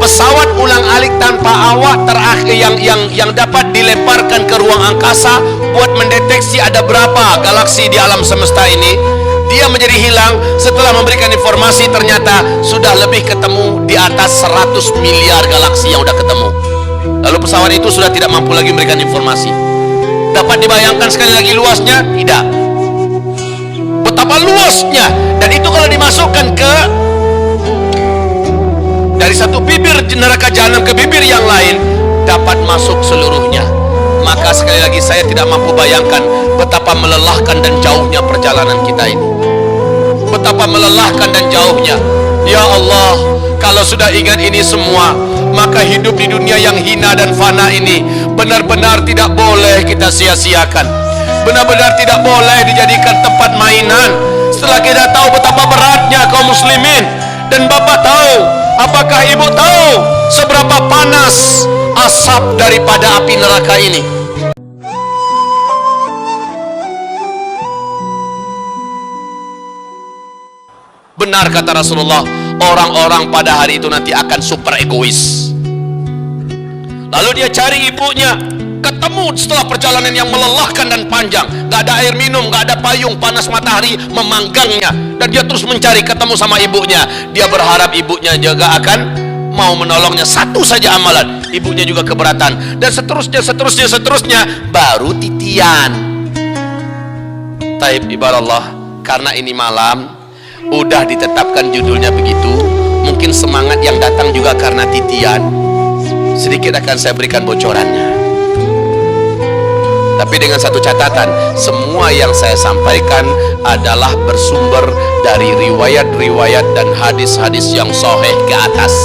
pesawat ulang-alik tanpa awak terakhir yang dapat dilemparkan ke ruang angkasa buat mendeteksi ada berapa galaksi di alam semesta ini. Dia menjadi hilang setelah memberikan informasi ternyata sudah lebih ketemu di atas 100 miliar galaksi yang sudah ketemu. Lalu pesawat itu sudah tidak mampu lagi memberikan informasi. Dapat dibayangkan sekali lagi luasnya? Tidak. Betapa luasnya. Dan itu kalau dimasukkan ke dari satu bibir neraka jahanam ke bibir yang lain, dapat masuk seluruhnya. Maka sekali lagi saya tidak mampu bayangkan betapa melelahkan dan jauhnya perjalanan kita ini. Betapa melelahkan dan jauhnya. Ya Allah, kalau sudah ingat ini semua, maka hidup di dunia yang hina dan fana ini benar-benar tidak boleh kita sia-siakan. Benar-benar tidak boleh dijadikan tempat mainan. Setelah kita tahu betapa beratnya kaum muslimin, dan Bapak tahu, apakah Ibu tahu seberapa panas asap daripada api neraka ini? Benar kata Rasulullah, orang-orang pada hari itu nanti akan super egois. Lalu dia cari ibunya, ketemu setelah perjalanan yang melelahkan dan panjang, gak ada air minum, gak ada payung, panas matahari memanggangnya, dan dia terus mencari, ketemu sama ibunya. Dia berharap ibunya juga akan mau menolongnya. Satu saja amalan, ibunya juga keberatan, dan seterusnya, baru titian. Taib ibaratullah, karena ini malam udah ditetapkan judulnya begitu, mungkin semangat yang datang juga karena titian. Sedikit akan saya berikan bocorannya, tapi dengan satu catatan, semua yang saya sampaikan adalah bersumber dari riwayat-riwayat dan hadis-hadis yang sahih ke atas.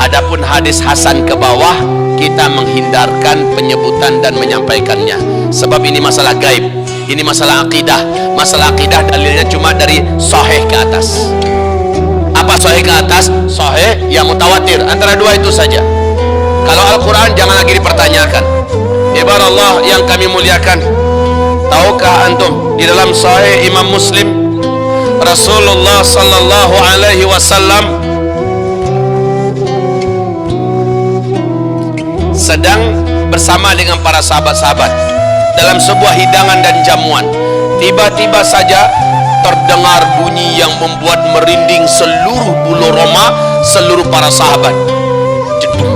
Adapun hadis hasan ke bawah, kita menghindarkan penyebutan dan menyampaikannya, sebab ini masalah gaib, ini masalah akidah. Masalah akidah dalilnya cuma dari sahih ke atas. Apa sahih ke atas? Sahih yang mutawatir, antara dua itu saja. Kalau Al-Quran jangan lagi dipertanyakan. Ibarat Allah yang kami muliakan, tahukah antum di dalam Sahih Imam Muslim, Rasulullah sallallahu alaihi wasallam sedang bersama dengan para sahabat-sahabat dalam sebuah hidangan dan jamuan. Tiba-tiba saja terdengar bunyi yang membuat merinding seluruh bulu roma seluruh para sahabat. Jedung.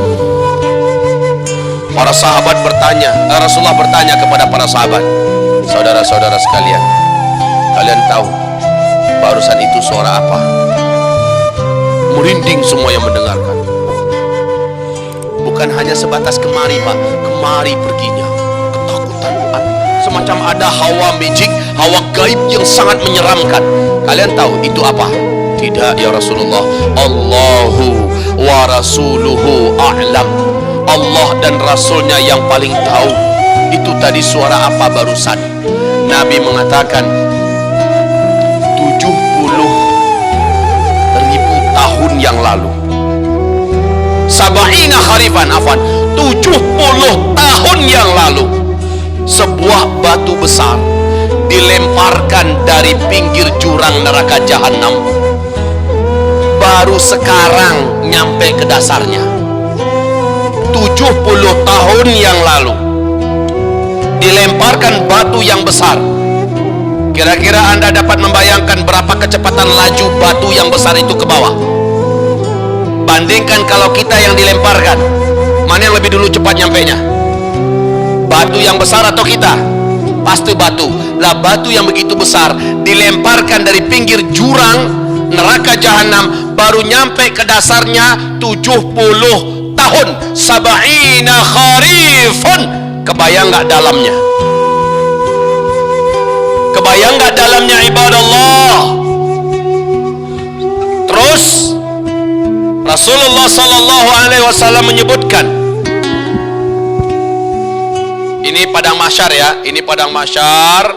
Para sahabat bertanya, Rasulullah bertanya kepada para sahabat, saudara-saudara sekalian, kalian tahu barusan itu suara apa? Merinding semua yang mendengarkan. Bukan hanya sebatas kemari Pak, kemari perginya, ketakutan, semacam ada hawa magic, hawa gaib yang sangat menyeramkan. Kalian tahu itu apa? Tidak ya Rasulullah, Allahu wa rasuluhu a'lam. Allah dan Rasulnya yang paling tahu. Itu tadi suara apa barusan? Nabi mengatakan 70.000 tahun yang lalu, sab'ina kharifan, 70 tahun yang lalu, sebuah batu besar dilemparkan dari pinggir jurang neraka jahanam. Baru sekarang nyampe ke dasarnya. 70 tahun yang lalu dilemparkan batu yang besar. Kira-kira Anda dapat membayangkan berapa kecepatan laju batu yang besar itu ke bawah? Bandingkan kalau kita yang dilemparkan, mana yang lebih dulu cepat nyampenya? Batu yang besar atau kita? Pasti batu. Lah batu yang begitu besar dilemparkan dari pinggir jurang neraka jahanam, baru nyampe ke dasarnya 70 tahun, sab'ina kharifun. Kebayang nggak dalamnya? Kebayang nggak dalamnya ibadallah? Terus Rasulullah sallallahu alaihi wasallam menyebutkan, ini padang mahsyar ya, ini padang mahsyar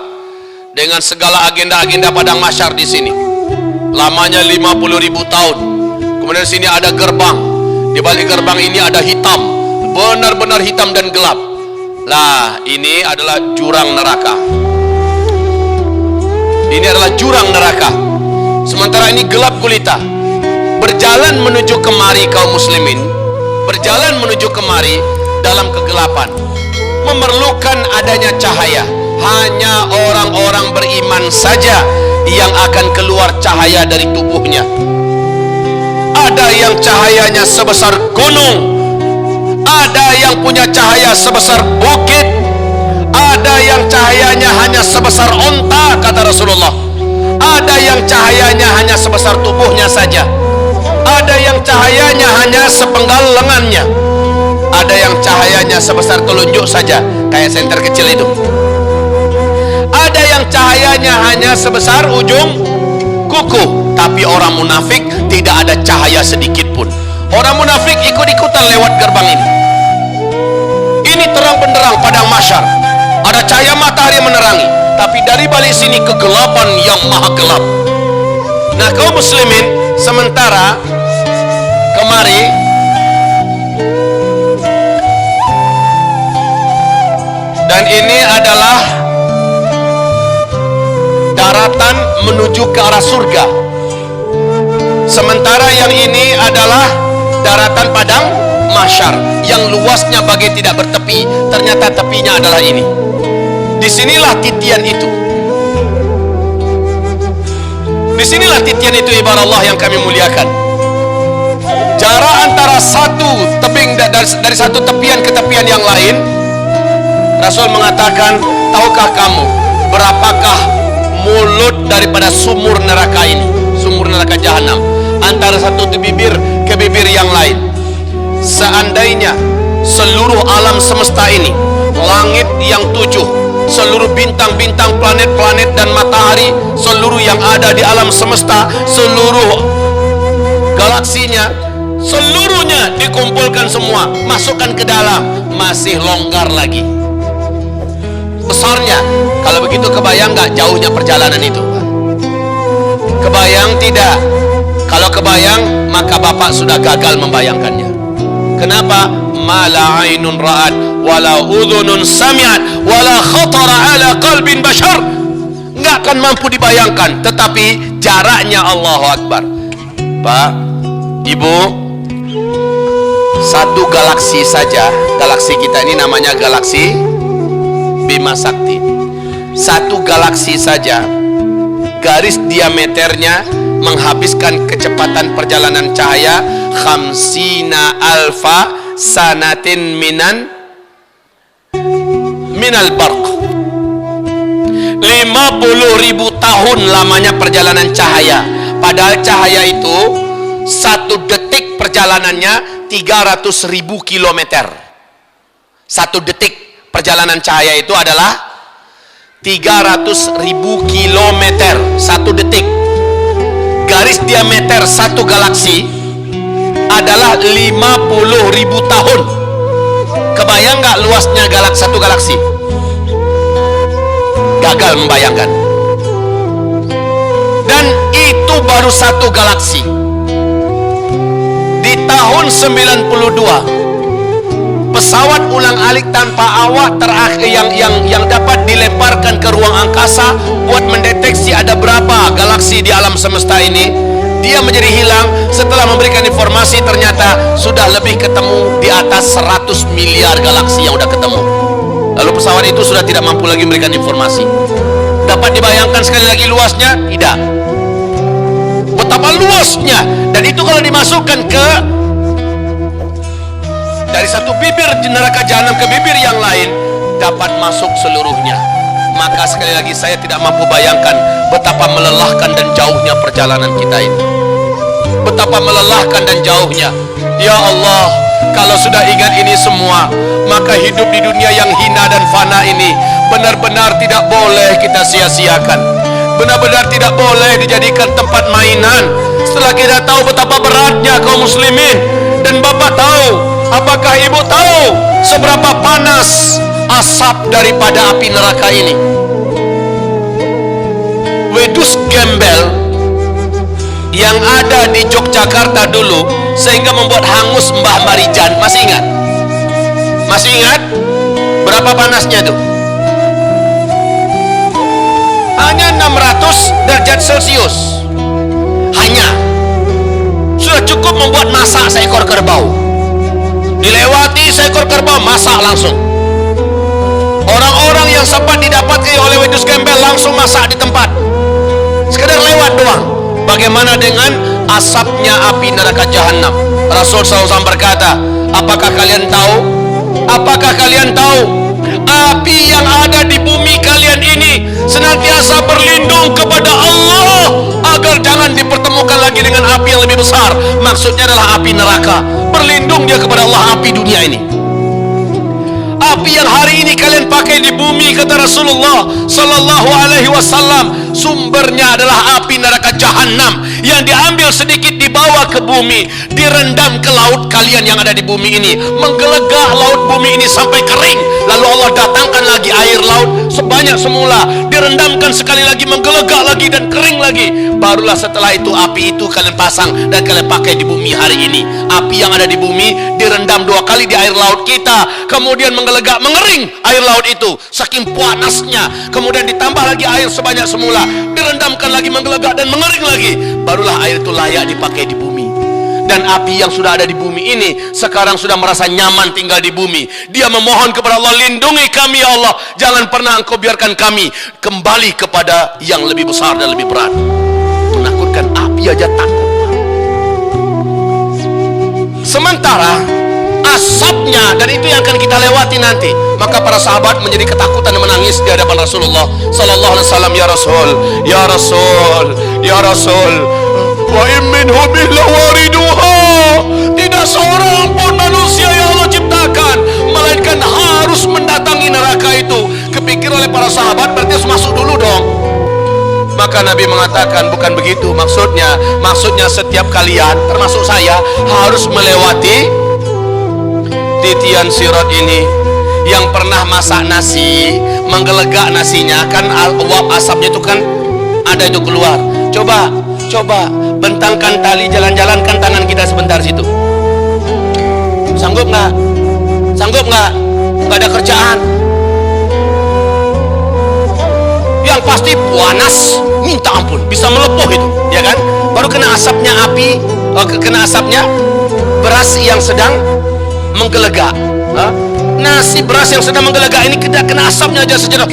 dengan segala agenda-agenda padang mahsyar di sini. Lamanya 50.000 tahun. Kemudian di sini ada gerbang. Di balik gerbang ini ada hitam, benar-benar hitam dan gelap. Lah, ini adalah jurang neraka. Ini adalah jurang neraka. Sementara ini gelap gulita. berjalan menuju kemari kaum muslimin, berjalan menuju kemari dalam kegelapan, memerlukan adanya cahaya. Hanya orang-orang beriman saja yang akan keluar cahaya dari tubuhnya. Ada yang cahayanya sebesar gunung, ada yang punya cahaya sebesar bukit, ada yang cahayanya hanya sebesar onta, kata Rasulullah. Ada yang cahayanya hanya sebesar tubuhnya saja, ada yang cahayanya hanya sepenggal lengannya, ada yang cahayanya sebesar telunjuk saja, kayak senter kecil itu. Ada yang cahayanya hanya sebesar ujung kuku. Tapi orang munafik tidak ada cahaya sedikit pun. Orang munafik ikut-ikutan lewat gerbang ini. Ini terang benderang padang mahsyar, ada cahaya matahari menerangi, tapi dari balik sini kegelapan yang maha gelap. Nah kaum muslimin, sementara kemari dan ini adalah daratan menuju ke arah surga, sementara yang ini adalah daratan padang mahsyar yang luasnya bagai tidak bertepi. Ternyata tepinya adalah ini. Disinilah titian itu. Disinilah titian itu, ibarat Allah yang kami muliakan. Jarak antara satu tebing dari satu tepian ke tepian yang lain, Rasul mengatakan, tahukah kamu berapakah mulut daripada sumur neraka ini, sumur neraka jahanam, antara satu bibir ke bibir yang lain? Seandainya seluruh alam semesta ini, langit yang 7, seluruh bintang-bintang, planet-planet dan matahari, seluruh yang ada di alam semesta, seluruh galaksinya, seluruhnya dikumpulkan semua, masukkan ke dalam, masih longgar lagi besarnya. Kalau begitu kebayang nggak jauhnya perjalanan itu? Kebayang tidak? Kalau kebayang, maka Bapak sudah gagal membayangkannya. Kenapa? Mala ainun ra'at wala udhunun sami'at wala khatara ala qalbin bashar. Nggak akan mampu dibayangkan, tetapi jaraknya Allahu Akbar. Pak, Ibu, satu galaksi saja, galaksi kita ini namanya galaksi Bima Sakti. Satu galaksi saja, garis diameternya menghabiskan kecepatan perjalanan cahaya khamsina alfa sanatin minal barq. 50.000 tahun lamanya perjalanan cahaya. Padahal cahaya itu satu detik perjalanannya 300.000 kilometer. Satu detik perjalanan cahaya itu adalah 300.000 kilometer satu detik. Garis diameter satu galaksi adalah 50.000 tahun. Kebayang nggak luasnya satu galaksi? Gagal membayangkan. Dan itu baru satu galaksi. Di tahun 92, pesawat ulang-alik tanpa awak terakhir yang dapat dilemparkan ke ruang angkasa buat mendeteksi ada berapa galaksi di alam semesta ini, dia menjadi hilang. Setelah memberikan informasi, ternyata sudah lebih ketemu di atas 100 miliar galaksi yang udah ketemu. Lalu pesawat itu sudah tidak mampu lagi memberikan informasi. Dapat dibayangkan sekali lagi luasnya? Tidak. Betapa luasnya. Dan itu kalau dimasukkan ke dari satu bibir neraka jahanam ke bibir yang lain, dapat masuk seluruhnya. Maka sekali lagi saya tidak mampu bayangkan betapa melelahkan dan jauhnya perjalanan kita ini. Betapa melelahkan dan jauhnya. Ya Allah, kalau sudah ingat ini semua, maka hidup di dunia yang hina dan fana ini benar-benar tidak boleh kita sia-siakan. Benar-benar tidak boleh dijadikan tempat mainan. Setelah kita tahu betapa beratnya kaum muslimin, dan Bapak tahu, apakah Ibu tahu seberapa panas asap daripada api neraka ini? Wedus Gembel yang ada di Yogyakarta dulu, sehingga membuat hangus Mbah Marijan. Masih ingat? Masih ingat? Berapa panasnya tuh? Hanya 600 derajat Celcius. Hanya. Sudah membuat masak seekor kerbau. Dilewati seekor kerbau, masak langsung. Orang-orang yang sempat didapati oleh wedus gembel langsung masak di tempat, sekedar lewat doang. Bagaimana dengan asapnya api neraka jahanam? Rasul SAW berkata, apakah kalian tahu? Apakah kalian tahu? Api yang ada di bumi kalian ini senantiasa berlindung kepada Allah agar jangan dipertemukan lagi dengan api yang lebih besar. Maksudnya adalah api neraka. Berlindung dia kepada Allah, api dunia ini. Api yang hari ini kalian pakai di bumi, kata Rasulullah Sallallahu Alaihi Wasallam, sumbernya adalah api neraka jahanam yang diambil sedikit dibawa ke bumi, direndam ke laut kalian yang ada di bumi ini, menggelegak laut bumi ini sampai kering. Lalu Allah datangkan lagi air laut sebanyak semula, direndamkan sekali lagi, menggelegak lagi dan kering lagi. Barulah setelah itu api itu kalian pasang dan kalian pakai di bumi hari ini. Api yang ada di bumi direndam 2 kali di air laut kita, kemudian menggelegak, mengering air laut itu saking panasnya, kemudian ditambah lagi air sebanyak semula, direndamkan lagi, menggelegak dan mengering lagi. Barulah air itu layak dipakai di bumi. Dan api yang sudah ada di bumi ini sekarang sudah merasa nyaman tinggal di bumi. Dia memohon kepada Allah, lindungi kami ya Allah, jangan pernah engkau biarkan kami kembali kepada yang lebih besar dan lebih berat. Menakutkan, api aja takut. Sementara asapnya, dan itu yang akan kita lewati nanti, maka para sahabat menjadi ketakutan dan menangis di hadapan Rasulullah Sallallahu Alaihi Wasallam. Ya Rasul, ya Rasul, ya Rasul, wa in minhum illa wariduha, tidak seorang pun manusia yang Allah ciptakan melainkan harus mendatangi neraka itu. Kepikir oleh para sahabat, berarti harus masuk dulu dong. Maka Nabi mengatakan, bukan begitu maksudnya. Maksudnya setiap kalian, termasuk saya, harus melewati titian sirat ini. Yang pernah masak nasi, menggelegak nasinya, kan uap asapnya itu kan ada itu keluar. Coba bentangkan tali, jalan-jalankan tangan kita sebentar situ. Sanggup nggak? Sanggup nggak? Nggak ada kerjaan. Yang pasti panas, minta ampun, bisa melepuh itu, ya kan? Baru kena asapnya api, kena asapnya beras yang sedang menggelegak. Nasi beras yang sedang menggelegak ini kita kena asapnya aja saja.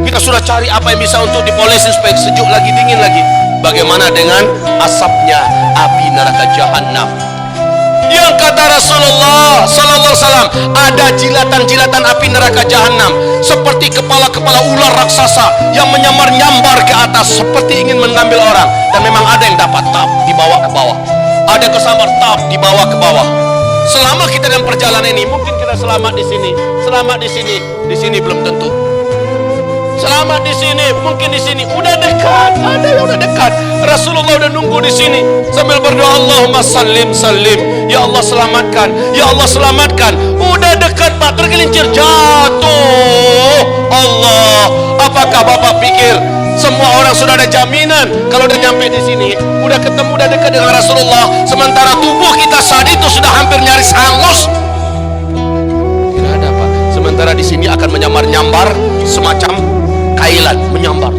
Kita sudah cari apa yang bisa untuk dipolesin supaya sejuk lagi, dingin lagi. Bagaimana dengan asapnya api neraka jahanam? Yang kata Rasulullah Sallallahu Alaihi Wasallam, ada jilatan-jilatan api neraka jahanam seperti kepala-kepala ular raksasa yang menyambar-nyambar ke atas seperti ingin mengambil orang. Dan memang ada yang dapat tap dibawa ke bawah, ada kesambar tap dibawa ke bawah. Selama kita dalam perjalanan ini, mungkin kita selamat di sini, selamat di sini belum tentu. Selamat di sini, mungkin di sini udah dekat, ada yang udah dekat. Rasulullah udah nunggu di sini sambil berdoa, Allahumma sallim sallim, ya Allah selamatkan, ya Allah selamatkan. Udah dekat Pak, tergelincir jatuh. Allah, apakah Bapak pikir semua orang sudah ada jaminan kalau udah nyampe di sini, udah ketemu, udah dekat dengan Rasulullah, sementara tubuh kita saat itu sudah hampir nyaris hangus? Tidak ada Pak. Sementara di sini akan menyambar-nyambar semacam kailan, menyambar,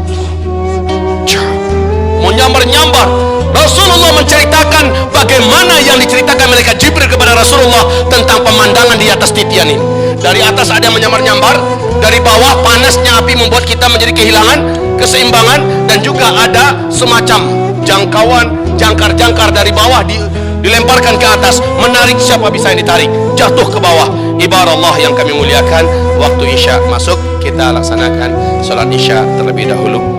menyambar-nyambar. Rasulullah menceritakan bagaimana yang diceritakan malaikat Jibril kepada Rasulullah tentang pemandangan di atas titian ini. Dari atas ada yang menyambar-nyambar, dari bawah panasnya api membuat kita menjadi kehilangan keseimbangan, dan juga ada semacam jangkauan, jangkar-jangkar dari bawah dilemparkan ke atas, menarik siapa bisa yang ditarik, jatuh ke bawah. Ibarat Allah yang kami muliakan, waktu Isya masuk, kita laksanakan sholat Isya terlebih dahulu.